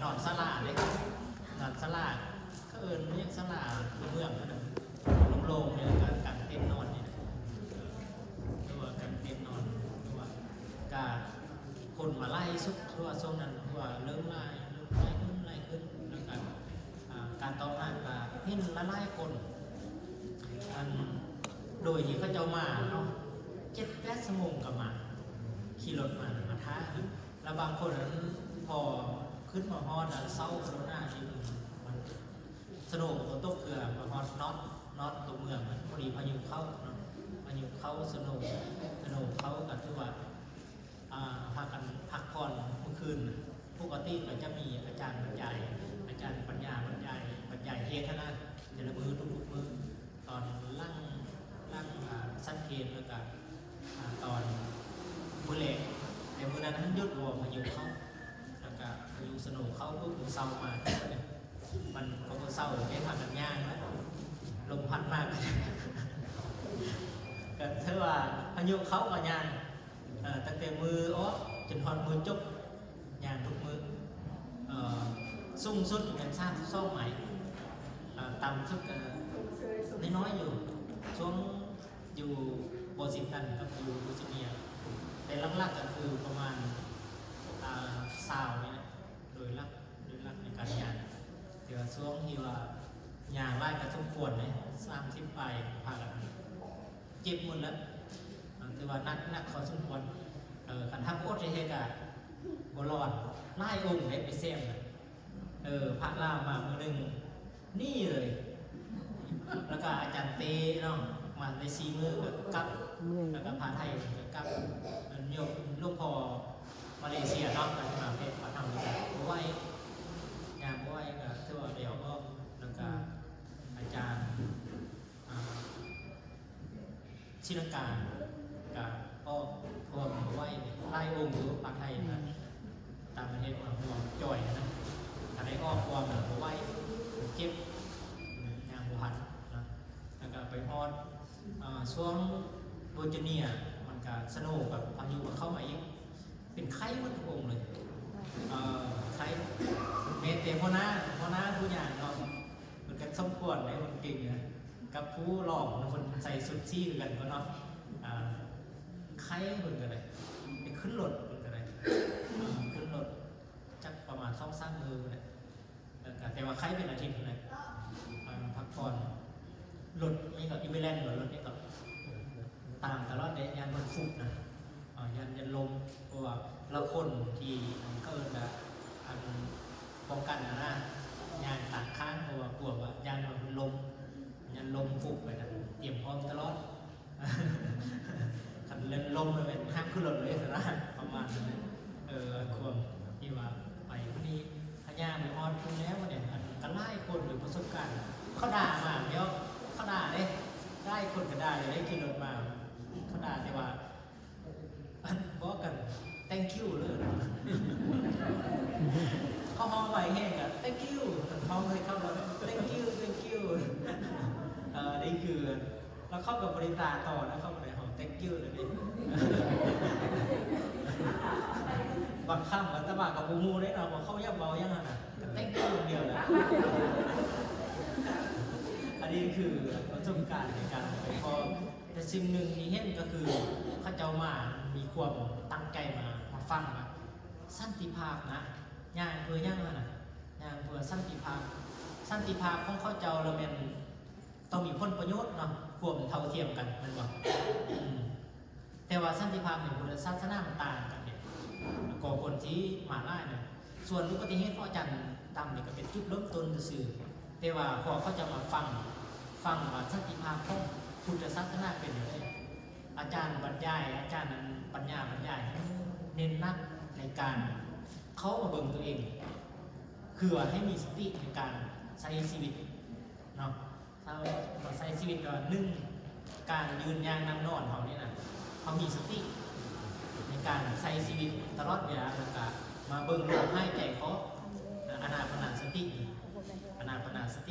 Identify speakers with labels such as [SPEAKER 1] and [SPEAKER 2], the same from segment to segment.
[SPEAKER 1] นอนสลาเลยนอนสลาก็เรียกสลาเมืองนั่นแหละโล่งๆเนี่ยการเต็มนอนเนี่ยตัวการเต็มนอนตัวการคนมาไล่สุดทั่วโซนนั้นทั่วเริ่มไล่ขึ้นแล้วกันการต่อมาเห็นละไล่คนโดยที่เขาเจ้ามาเนาะ7-8 ชั่วโมงกับมาขี่รถมาท้าแล้วบางคนนั้นพอขึ้นมาฮอดเศร้าโคหน้าที่มันสนุกคนตกเกลือมาฮอดน็อตตัวเมืองพอดีพายุเข้าเนาะพายุเข้าสนุกเข้ากันที่ว่าพากันพักผ่อนเมื่อคืนปกติก็จะมีอาจารย์บรรยายอาจารย์ปัญญาบรรยายเทศนาแต่ละมือทุกมือตอนลั่งสั้นเทศแล้วก็ตอนมือเล็กในมือนั้นยุดวอพายุเข้าแล้วก็พายุสนุกเข้าปุ๊บเศร้ามามันก็เศร้าได้ผ่านกันย่างแล้วลมพัดมากก็เท่าว่าพายุเข้ากับย่างตั้งแต่มือจนทอนมือจุกย่างทุกมือสุ่งสุดเป็นสร้างซ่อมใหม่ต่ำสุดน้อยอยู่ช่วงอยู่โบสิตันกับอยู่บูจิเนียแต่ลักๆก็คือประมาณซาวนี่นะโดยลักในการยางเดี๋ยวช่วงที่ว่ายางไล่กระชุ่มปวดเลย30 ไปพากันเจ็บหมดแล้วแต่ว่านักขอสมควรกันทับโอ๊ตเฮกะบอลอดไล่องค์เล็กไปเซมนะพระล่ามามือหนึ่งนี่เลยแล้วก็อาจารย์เต้เนาะมาในซีมือกับแล้วก็พาไทยกับโยมลูกพอมาเลเซียเนาะมาที่มาเพชรมาทำด้วยกันไหว้งานไหว้กับเสื้อเดี่ยวก็แล้วก็อาจารย์ชินการกับก็พวกไหว้ไล่องค์หรือปาไทยนะตามประเทศมาห่วงจ่อยนะอะไรก็ความแบบไหว้เจ็บงานบุหันนะแล้วก็ไปฮอดช่วงโบจิเนียมันก็สนุกกับพายุเข้ามาอีกเป็นไข้วัตถุองเลยไข้เมตเตพ่อหน้าผู้อย่างเนาะมันก็สมควรเลยมันจริงนะกับผู้หลอกคนใส่สุดซี่กันก็เนาะไข้เหมือนกันเลยไปขึ้นรถเหมือนกันเลยขึ้นรถจักประมาณ2-3 มือเลยแต่ว่าไข้เป็นอาทิตย์เลยพักผ่อนรถนี่ก็อิเวเลนรถนี่ก็ตามตลอดเดยานมันฟุกนะยันลมเพราะว่าเราคนที่ก็จะป้องกันนะยานต่างข้างเพราะว่ากลัวว่ายานมันลมยันลมฟุกไปนะเตรียมพร้อมตลอดขันเล่นลมเลยห้ามขึ้นรถเลยนะประมาณนั้นควรที่ว่าไปวันนี้พญาไปออนคุณแล้วเนี่ยกันไล่คนหรือประสบการณ์เขาด่ามาเดี๋ยวเขาด่าเลยได้คนก็ได้เลยได้กินรถมาเขาด่าแต่ว่าบอกกัน thank you เลยเขาห้องไว้แห้งอะ thank you ห้องเลยเข้ามา thank you นี่คือเราเข้ากับบริษัทต่อนะเข้าในห้อง thank you เลยนี่บางค่ำมันตะบากกับปูมูได้เราบอกเข้าย่ำเบายังไงนะ thank you เดียวนะอันนี้คือประสบการณ์ในการไปพอแต่สิ่งหนึ่งที่เห็นก็คือข้าเจ้ามามีความตั้งใจมาฟังนะสันติภาพนะย่างเพื่อย่างนะย่างเพื่อสันติภาพของข้าเจ้าเราเป็นต้องมีผลประโยชน์เนาะควบเท่าเทียมกันมันบอกแต่ว่าสันติภาพในพุทธศาสนาต่างกันเนี่ยก่อคนที่มาได้เนี่ยส่วนอุบัติเหตุพ่อจันทร์ตามเนี่ยก็เป็นจุดเริ่มต้นสื่อแต่ว่าพอเขาจะมาฟังว่าสันติภาพของพุทธศาสนาเป็นอย่างไรอาจารย์บรรยายอาจารย์นั้นปัญญาบรรยายเน้นนักในการเขามาเบิ่งตัวเองคือว่าให้มีสติในการใช้ชีวิตเนาะเราใช้ชีวิตก็การยืนยางนั่งนอนเขาเนี่ยนะเขามีสติในการใช้ชีวิตตลอดเวลาแล้วก็มาเบิ่งลมหายใจเขาอานาปานสติ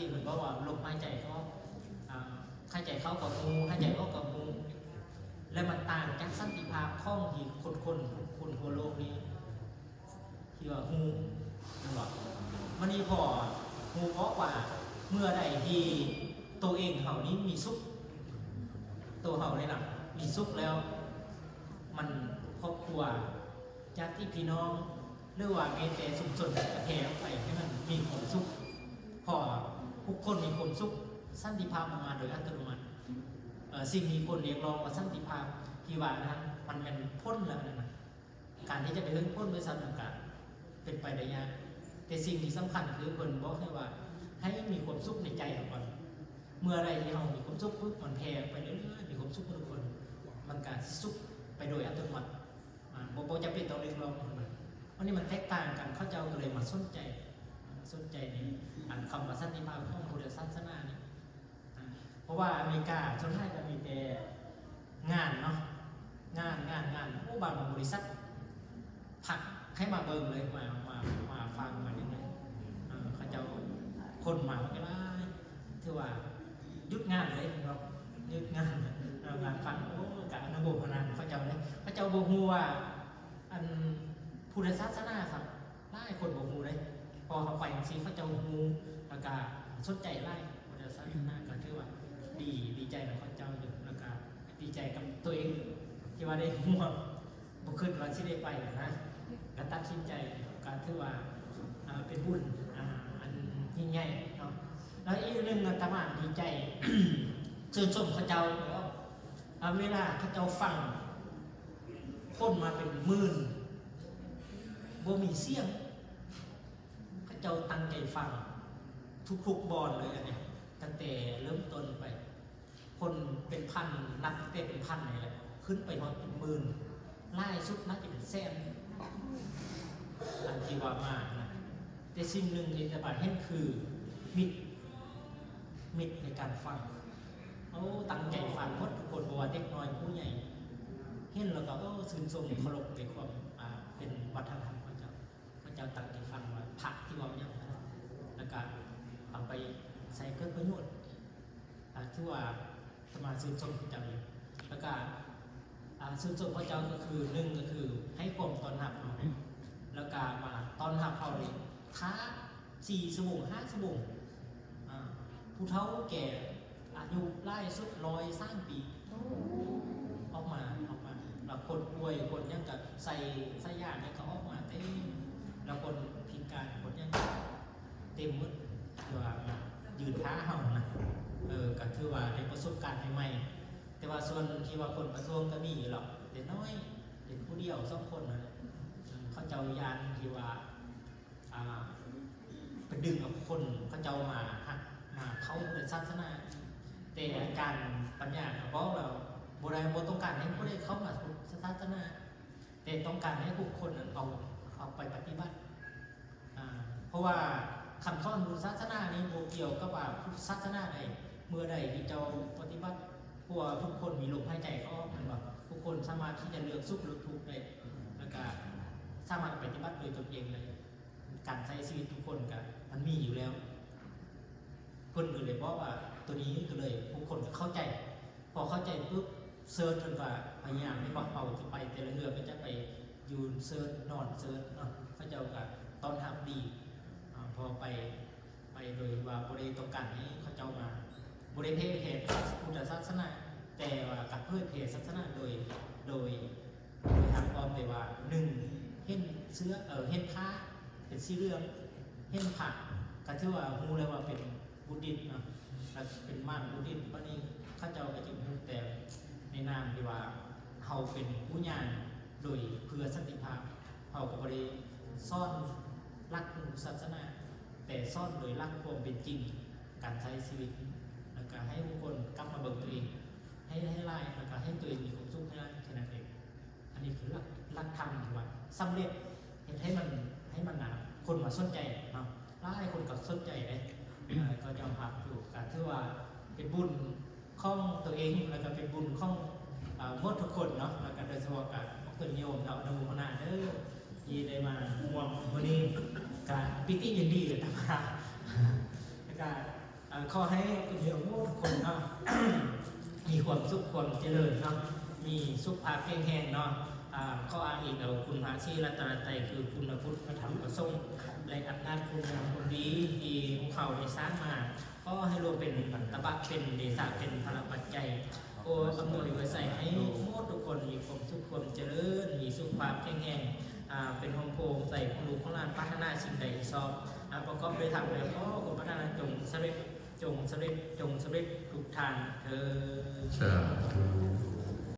[SPEAKER 1] เหมือนว่าลมหายใจเขาหายใจเข้ากับงูหายใจออกกับงูและมันต่างจากสันติภาพข้องที่คนทั่วโลกนี้ที่ ที่ว่าฮูนั่นหรอมันนี่พอฮูเพราะว่าเมื่อใดที่ตัวเองเฮานี้มีสุขตัวเฮาเลยล่ะมีสุขแล้วมันครอบครัวญาติพี่น้องหรือว่าแม้แต่ชุมชนประเทศไปให้มันมีความสุขพอทุกคนมีความสุขสันติภาพมาโดยอัตโนมัติสิ่งที่คนเรียกร้องว่าสันติภาพที่ว่านั้นมันเป็นพ้นแล้วนะการที่จะไปเรื่องพ้นโดยสันติภาพเป็นไปได้ยากแต่สิ่งที่สำคัญคือคนบอกให้ว่าให้มีความสุขในใจเราก่อนเมื่อไรที่เรามีความสุขปุ๊บมันแผ่ไปเรื่อยๆมีความสุขทุกคนมันการสุขไปโดยอัตโนมัติโบจะเป็นต้องเรียกร้องมันวันนี้มันแตกต่างกันเขาเจ้าก็เลยมาสนใจในอันคำว่าสันติภาพของพุทธศาสนานี่เพราะว่าอเมริกาชนไทยก็มีแต่งานเนาะงานผู้บางบริษัทผักให้มาเบิ่งเลยมาฟังมาอย่างไรเขาเจ้าคนมาก็ได้ถือว่ายุดงานเลยครับยุดงานฟังโอ้กับอนุโมทนาเขาเจ้าเลยเขาเจ้าบอกว่าอันพุทธศาสนาครับไล่คนบอกฮูเลยพอเขาไปสิเขาเจ้าฮูแล้วก็สนใจไล่พุทธศาสนาก็ถือว่าดีใจกับเขาเจ้าอยู่แล้วก็ดีใจกับตัวเองที่ว่าได้ห่วงบุคคลวันที่ได้ไปนะก็ตัดสินใจการถือว่าเป็นบุญอันยิ่งใหญ่เนาะแล้วอีกเรื่องอาตมาดีใจ ชื่นชมเขาเจ้าแล้วเวลาเขาเจ้าฟังคนมาเป็นหมื่นบ่มีเสียงเขาเจ้าตั้งใจฟังทุกบอลเลยอันนี้ตั้งแต่เริ่มต้นไปคนเป็นพันนับเป็นพันเลยแหละขึ้นไปหอดเป็นหมื่นไล่สุดน่าจะเป็นแสนอันที่ว่ามากนะแต่สิ่งหนึ่งที่จะบาดเห็นคือมิตรในการฟังเขาตั้งใจฟังหมดทุกคนบอกว่าเด็กน้อยผู้ใหญ่เห็นแล้วก็ชื่นชมเคารพในความเป็นวัฒนธรรมของเจ้าตั้งใจฟังว่าผักที่ว่าอย่างนั้นแล้วก็เอาไปใส่เกิดประโยชน์ที่ว่าสมาชื่นชมพระเจ้าอยู่แล้วก็ชื่นชมพระเจ้าก็คือหนึ่งก็คือให้ความต้อนรับเราแล้วก็มาต้อนรับเขาเลยท้า4 ชั่วโมง 5 ชั่วโมงผู้เฒ่าแก่อายุไล่สุด103 ปีออกมาแล้วคนป่วยคนยังกับใส่ยาเนี่ยเขาออกมาเต็มแล้วคนพิการคนยังเต็มมืดว่ายืนท้าเห่านะก็ถือว่าได้ประสบการณ์ใหม่ๆแต่ว่าส่วนที่ว่าคนประท้วงก็มีอยู่หรอกแต่น้อยเด็กผู้เดียว2 คนนะเขาเจ้ายานที่ว่าเป็นดึงกับคนเขาเจ้ามาเข้าในศาสนาแต่อาจารย์ปัญญาเขาบอกเราโบราณต้องการให้ผู้ใดเข้ามาศาสนาแต่ต้องการให้บุคคลเอาไปปฏิบัติเพราะว่าคำสอนพุทธศาสนานี้โบเกี่ยวกับว่าพุทธศาสนาใดเมื่อใดที่เจ้าปฏิบัติพวกทุกคนมีลมหายใจเขาออกมันว่าทุกคนสามารถที่จะเลือกสุขหรือทุกข์ได้แล้วก็สามารถปฏิบัติโดยตนเองเลยการใช้ชีวิตทุกคนกันมันมีอยู่แล้วคนเลยบอกว่าตัวนี้ก็เลยทุกคนก็เข้าใจพอเข้าใจปุ๊บเซิร์ชจนกว่าพยายามไม่บอกเอาจะไปแต่ละเรือก็จะไปยืนเซิร์ชนอนเซิร์ชเขาจะกับตอนทำดีพอไปโดยว่าบริต้องการให้เขาเจ้ามาบริเพศเหตุพุทธศาสนาแต่ว่ากับเพื่อเพศศาสนาโดยทางปลอมเลยว่า1เห็นเสื้อเห็นผ้าเป็นสีเหลืองเห็นผักก็ถือว่าฮู้เลยว่าเป็นบุดิษเนาะเป็นม่านบุดิษวันนี้ข้าเจ้าก็จะฮู้แต่ในนามที่ว่าเฮาเป็นผู้ญาณโดยเพื่อสันติภาพเฮาก็บ่ได้ซ่อนรักศาสนาแต่ซ่อนโดยรักความเป็นจริงการใช้ชีวิตแล้วก็ให้ทุกคนกลับมาเบิ่งตัวเองให้ไล่แล้วก็ให้ตัวเองมีความสุขให้ได้แค่นั้นเองอันนี้คือหลักธรรมที่ว่าสำเร็จให้มันคนมาสนใจเนาะไล่คนก็สนใจเลยก็ยอมรับอยู่การที่ว่าเป็นบุญของตัวเองแล้วก็เป็นบุญของหมดทุกคนเนาะแล้วก็โดยเฉพาะการคนโยมเราอนุโมทนาเด้อที่ได้มาห่วงวันนี้การปิติยินดีเลยนะครับแล้วก็ขอให้คนโยมทุกคนเนาะ มีความสุขความเจริญเนาะมีสุขภาพแข็งแรงเนาะ ข้ออ้างอีกเอาคุณพระศรีรัตนตรัยคือคุณพระพุทธพระธรรมพระสงฆ์และอำนาจคุณงามความดีที่พวกเขาได้สร้างมาก็ให้รวมเป็นตบะเป็นเดชะเป็นพลังปัจจัยโอ้อำนวยไว้ใส่ให้หมดทุกคนมีความสุขความเจริญมีสุขภาพแข็งแรงเป็นโฮมโปมใส่ของลูกของหลานพัฒนาสิ่งใดชอบประกอบด้วยธรรมแล้วก็คุณพัฒนาจงสำเร็จทุกทานเธอ
[SPEAKER 2] สาธุ